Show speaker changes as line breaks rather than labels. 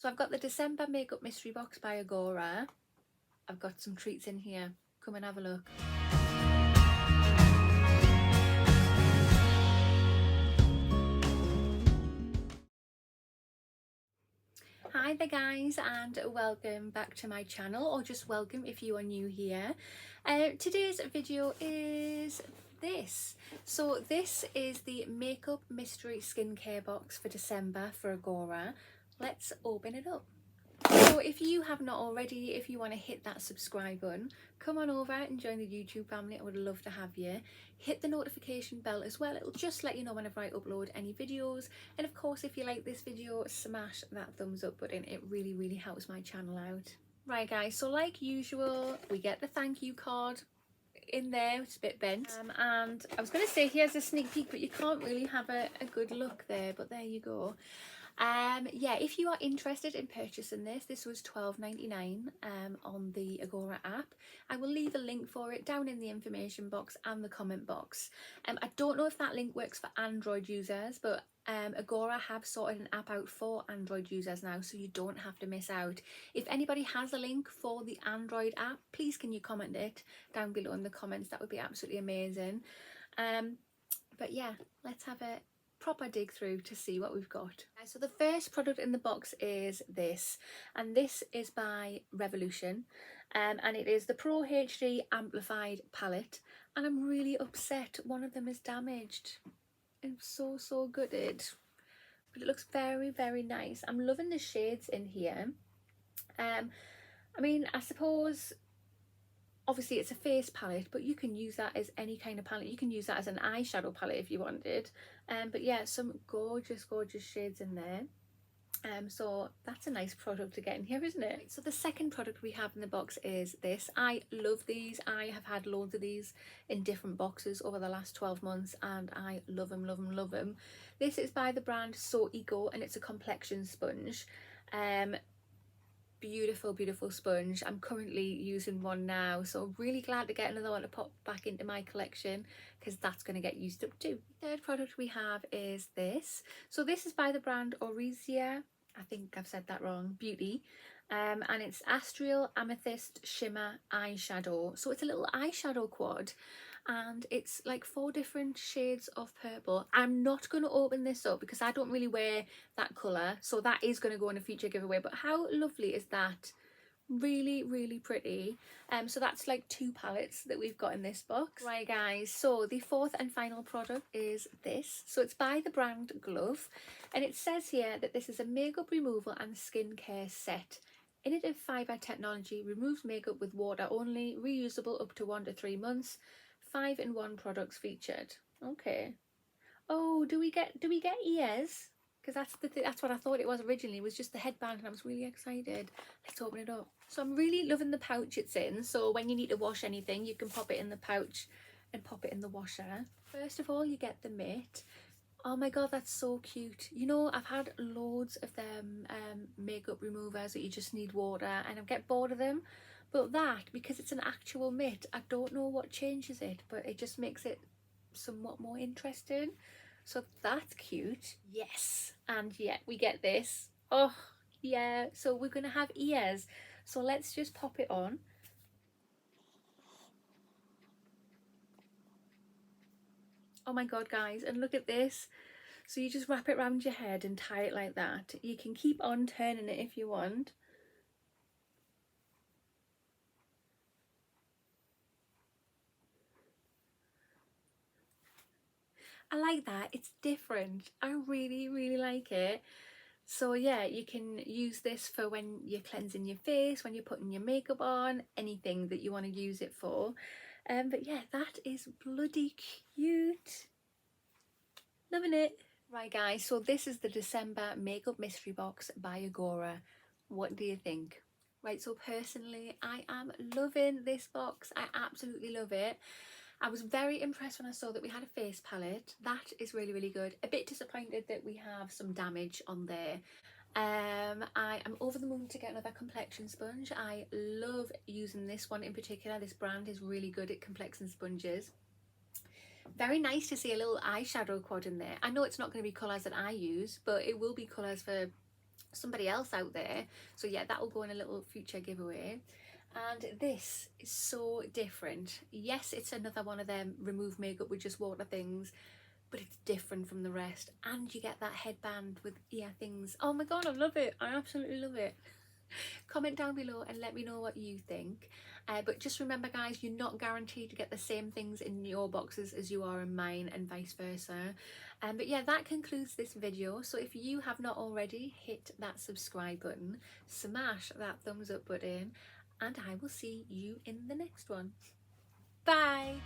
So I've got the December Makeup Mystery Box by Agora. I've got some treats in here. Come and have a look. Hi there guys, and welcome back to my channel, or just welcome if you are new here. Today's video is this. So this is the Makeup Mystery Skincare Box for December for Agora. Let's open it up. So if you have not already, if you want to hit that subscribe button, come on over and join the YouTube family. I would love to have you. Hit the notification bell as well. It'll just let you know whenever I upload any videos. And of course, if you like this video, smash that thumbs up button. It really helps my channel out. Right guys, so like usual, we get the thank you card in there. It's a bit bent. And I was going to say here's a sneak peek, but you can't really have a good look there, but there you go. Yeah, if you are interested in purchasing this was $12.99 on the Agora app. I will leave a link for it down in the information box and the comment box. I don't know if that link works for Android users, but Agora have sorted an app out for Android users now, so you don't have to miss out. If anybody has a link for the Android app, please can you comment it down below in the comments? That would be absolutely amazing. But yeah, let's have a proper dig through to see what we've got. So the first product in the box is this, and this is by Revolution, and it is the Pro HD Amplified palette, and I'm really upset one of them is damaged. I'm so gutted, but it looks very nice. I'm loving the shades in here. I mean, I suppose obviously it's a face palette, but you can use that as any kind of palette. You can use that as an eyeshadow palette if you wanted. But yeah, some gorgeous shades in there. So that's a nice product to get in here, isn't it? So the second product we have in the box is this. I love these. I have had loads of these in different boxes over the last 12 months and I love them. This is by the brand So Eco and it's a complexion sponge. Beautiful sponge. I'm currently using one now, so really glad to get another one to pop back into my collection because that's going to get used up too. The third product we have is this. So this is by the brand Orizia. I think I've said that wrong. Beauty. And it's Astral Amethyst Shimmer Eyeshadow. So it's a little eyeshadow quad and it's like 4 different shades of purple. I'm not going to open this up because I don't really wear that colour, so that is going to go in a future giveaway, but how lovely is that? Really pretty. So that's like 2 palettes that we've got in this box. Right guys, so the fourth and final product is this. So it's by the brand Glov, and it says here that this is a makeup removal and skincare set. Innovative fibre technology, removes makeup with water only, reusable up to 1 to 3 months, 5-in-1 products featured. Okay. Oh, do we get ears? Because that's what I thought it was originally. It was just the headband, and I was really excited. Let's open it up. So I'm really loving the pouch it's in. So when you need to wash anything, you can pop it in the pouch and pop it in the washer. First of all, you get the mitt. Oh my god, that's so cute. You know, I've had loads of them makeup removers that you just need water and I get bored of them. But that, because it's an actual mitt, I don't know what changes it, but it just makes it somewhat more interesting. So that's cute. Yes. And yeah, we get this. Oh, yeah. So we're going to have ears. So let's just pop it on. Oh my god, guys. And look at this. So you just wrap it around your head and tie it like that. You can keep on turning it if you want. I like that. It's different. I really like it. So yeah, you can use this for when you're cleansing your face, when you're putting your makeup on, anything that you want to use it for. But yeah, that is bloody cute. Loving it. Right guys, so this is the December Makeup Mystery Box by Agora. What do you think? Right, so personally, I am loving this box. I absolutely love it. I was very impressed when I saw that we had a face palette. That is really good. A bit disappointed that we have some damage on there. I am over the moon to get another complexion sponge. I love using this one in particular. This brand is really good at complexion sponges. Very nice to see a little eyeshadow quad in there. I know it's not going to be colours that I use, but it will be colours for somebody else out there. So yeah, that will go in a little future giveaway. And this is so different. Yes, it's another one of them remove makeup with just water things, but it's different from the rest. And you get that headband with ear things. Oh my god, I love it. I absolutely love it. Comment down below and let me know what you think. But just remember guys, you're not guaranteed to get the same things in your boxes as you are in mine, and vice versa. But yeah, that concludes this video. So if you have not already, hit that subscribe button, smash that thumbs up button, and I will see you in the next one. Bye!